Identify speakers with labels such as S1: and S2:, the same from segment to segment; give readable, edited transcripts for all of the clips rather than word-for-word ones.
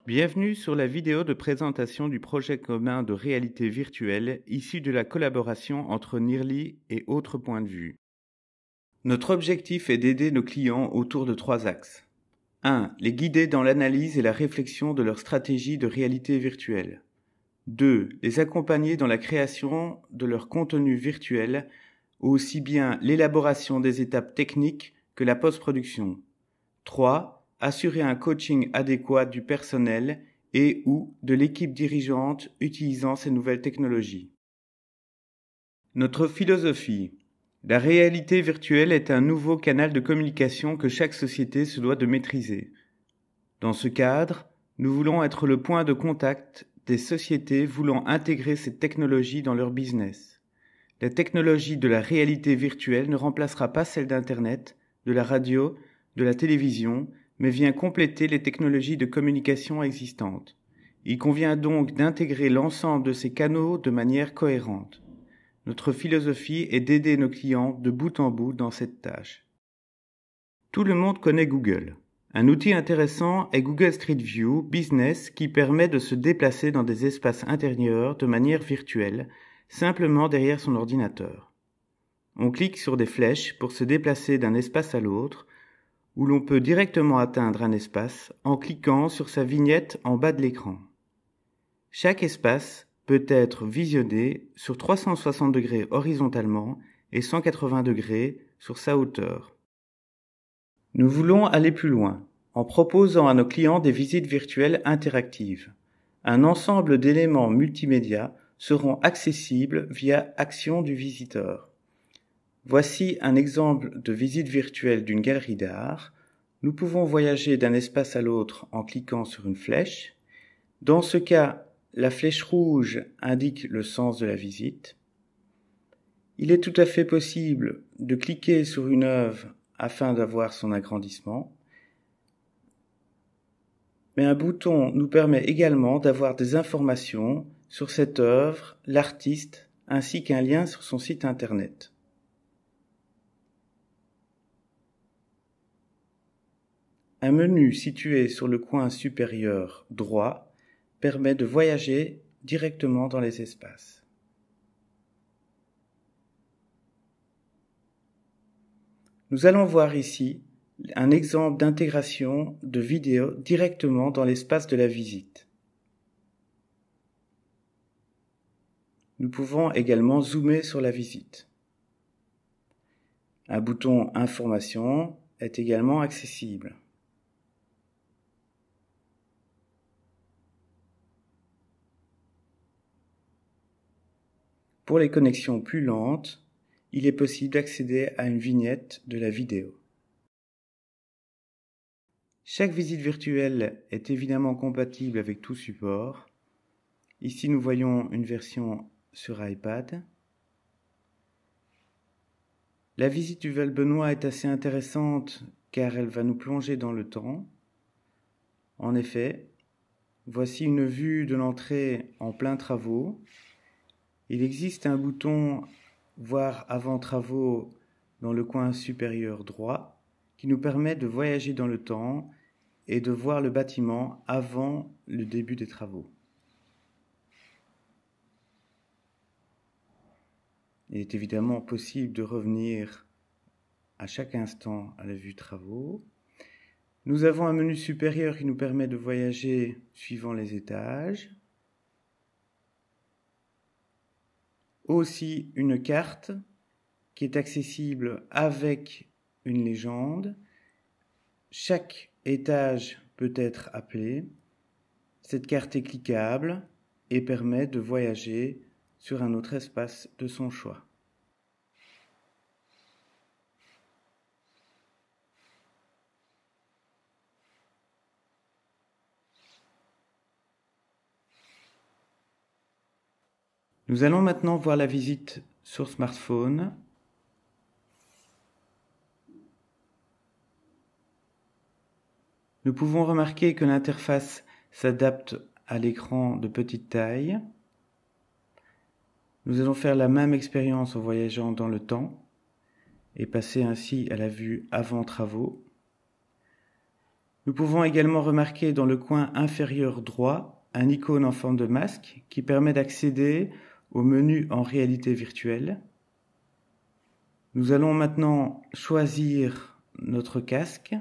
S1: Bienvenue sur la vidéo de présentation du projet commun de réalité virtuelle issu de la collaboration entre Nearly et Autres Points de Vue. Notre objectif est d'aider nos clients autour de 3 axes. 1. Les guider dans l'analyse et la réflexion de leur stratégie de réalité virtuelle. 2. Les accompagner dans la création de leur contenu virtuel, aussi bien l'élaboration des étapes techniques que la post-production. 3. Assurer un coaching adéquat du personnel et ou de l'équipe dirigeante utilisant ces nouvelles technologies. Notre philosophie. La réalité virtuelle est un nouveau canal de communication que chaque société se doit de maîtriser. Dans ce cadre, nous voulons être le point de contact des sociétés voulant intégrer cette technologie dans leur business. La technologie de la réalité virtuelle ne remplacera pas celle d'Internet, de la radio, de la télévision, mais vient compléter les technologies de communication existantes. Il convient donc d'intégrer l'ensemble de ces canaux de manière cohérente. Notre philosophie est d'aider nos clients de bout en bout dans cette tâche. Tout le monde connaît Google. Un outil intéressant est Google Street View Business qui permet de se déplacer dans des espaces intérieurs de manière virtuelle, simplement derrière son ordinateur. On clique sur des flèches pour se déplacer d'un espace à l'autre, où l'on peut directement atteindre un espace en cliquant sur sa vignette en bas de l'écran. Chaque espace peut être visionné sur 360 degrés horizontalement et 180 degrés sur sa hauteur. Nous voulons aller plus loin, en proposant à nos clients des visites virtuelles interactives. Un ensemble d'éléments multimédia seront accessibles via Action du visiteur. Voici un exemple de visite virtuelle d'une galerie d'art. Nous pouvons voyager d'un espace à l'autre en cliquant sur une flèche. Dans ce cas, la flèche rouge indique le sens de la visite. Il est tout à fait possible de cliquer sur une œuvre afin d'avoir son agrandissement. Mais un bouton nous permet également d'avoir des informations sur cette œuvre, l'artiste, ainsi qu'un lien sur son site internet. Un menu situé sur le coin supérieur droit permet de voyager directement dans les espaces. Nous allons voir ici un exemple d'intégration de vidéo directement dans l'espace de la visite. Nous pouvons également zoomer sur la visite. Un bouton Information est également accessible. Pour les connexions plus lentes, il est possible d'accéder à une vignette de la vidéo. Chaque visite virtuelle est évidemment compatible avec tout support. Ici, nous voyons une version sur iPad. La visite du Val-Benoît est assez intéressante car elle va nous plonger dans le temps. En effet, voici une vue de l'entrée en plein travaux. Il existe un bouton « Voir avant travaux » dans le coin supérieur droit qui nous permet de voyager dans le temps et de voir le bâtiment avant le début des travaux. Il est évidemment possible de revenir à chaque instant à la vue travaux. Nous avons un menu supérieur qui nous permet de voyager suivant les étages. Aussi une carte qui est accessible avec une légende. Chaque étage peut être appelé. Cette carte est cliquable et permet de voyager sur un autre espace de son choix. Nous allons maintenant voir la visite sur smartphone. Nous pouvons remarquer que l'interface s'adapte à l'écran de petite taille. Nous allons faire la même expérience en voyageant dans le temps et passer ainsi à la vue avant travaux. Nous pouvons également remarquer dans le coin inférieur droit un icône en forme de masque qui permet d'accéder au menu en réalité virtuelle. Nous allons maintenant choisir notre casque.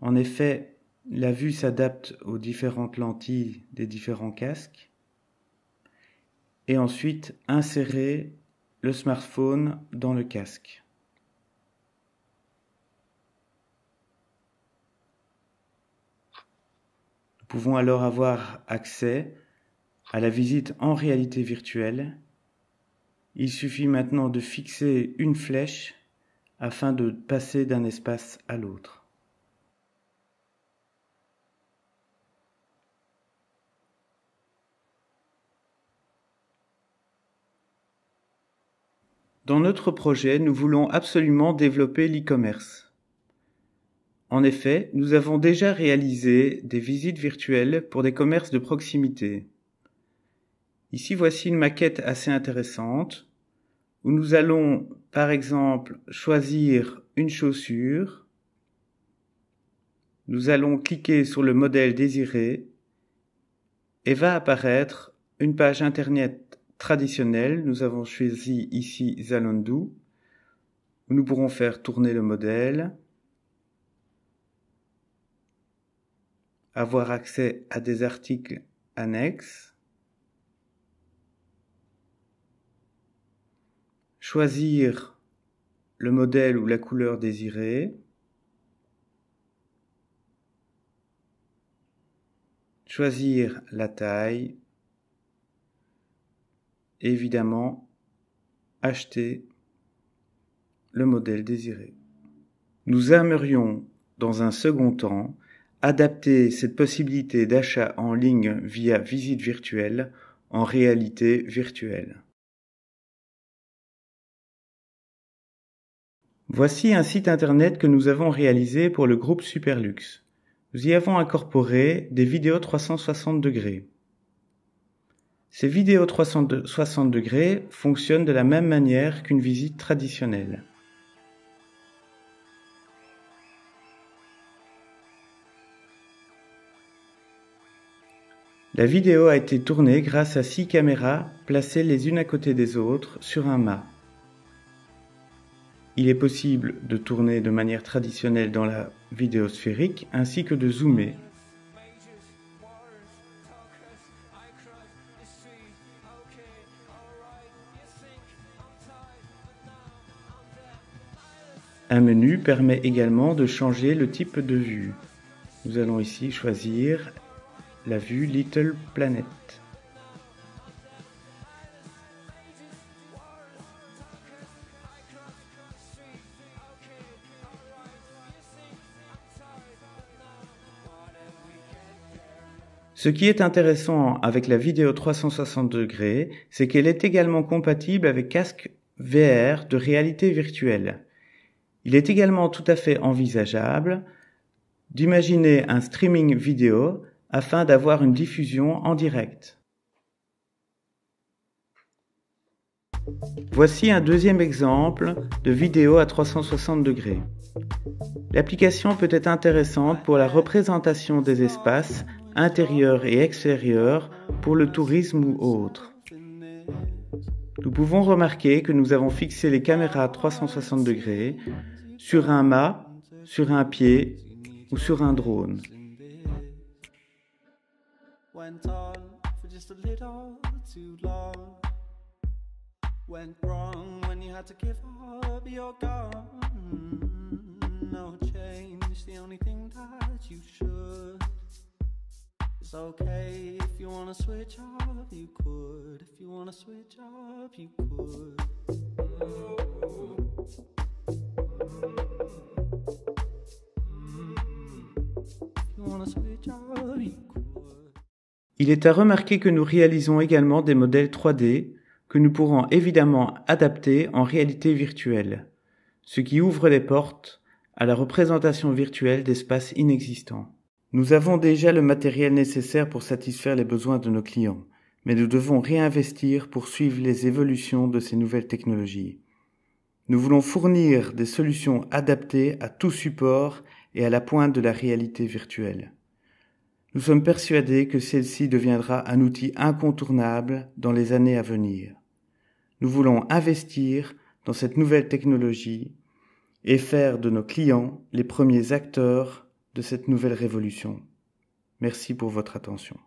S1: En effet, la vue s'adapte aux différentes lentilles des différents casques. Et ensuite, insérer le smartphone dans le casque. Nous pouvons alors avoir accès à la visite en réalité virtuelle. Il suffit maintenant de fixer une flèche afin de passer d'un espace à l'autre. Dans notre projet, nous voulons absolument développer l'e-commerce. En effet, nous avons déjà réalisé des visites virtuelles pour des commerces de proximité. Ici, voici une maquette assez intéressante où nous allons, par exemple, choisir une chaussure. Nous allons cliquer sur le modèle désiré et va apparaître une page internet traditionnelle. Nous avons choisi ici Zalando, où nous pourrons faire tourner le modèle, avoir accès à des articles annexes, choisir le modèle ou la couleur désirée, choisir la taille, et évidemment acheter le modèle désiré. Nous aimerions, dans un second temps, adapter cette possibilité d'achat en ligne via visite virtuelle en réalité virtuelle. Voici un site internet que nous avons réalisé pour le groupe Superlux. Nous y avons incorporé des vidéos 360 degrés. Ces vidéos 360 degrés fonctionnent de la même manière qu'une visite traditionnelle. La vidéo a été tournée grâce à 6 caméras placées les unes à côté des autres sur un mât. Il est possible de tourner de manière traditionnelle dans la vidéo sphérique ainsi que de zoomer. Un menu permet également de changer le type de vue. Nous allons ici choisir la vue Little Planet. Ce qui est intéressant avec la vidéo 360 degrés, c'est qu'elle est également compatible avec casque VR de réalité virtuelle. Il est également tout à fait envisageable d'imaginer un streaming vidéo afin d'avoir une diffusion en direct. Voici un deuxième exemple de vidéo à 360 degrés. L'application peut être intéressante pour la représentation des espaces intérieurs et extérieurs pour le tourisme ou autre. Nous pouvons remarquer que nous avons fixé les caméras à 360 degrés sur un mât, sur un pied ou sur un drone.
S2: It's okay if you wanna switch up, you could. If you wanna switch up, you could. If you wanna switch up, you could.
S1: Il est à remarquer que nous réalisons également des modèles 3D que nous pourrons évidemment adapter en réalité virtuelle, ce qui ouvre les portes à la représentation virtuelle d'espaces inexistants. Nous avons déjà le matériel nécessaire pour satisfaire les besoins de nos clients, mais nous devons réinvestir pour suivre les évolutions de ces nouvelles technologies. Nous voulons fournir des solutions adaptées à tout support et à la pointe de la réalité virtuelle. Nous sommes persuadés que celle-ci deviendra un outil incontournable dans les années à venir. Nous voulons investir dans cette nouvelle technologie et faire de nos clients les premiers acteurs de cette nouvelle révolution. Merci pour votre attention.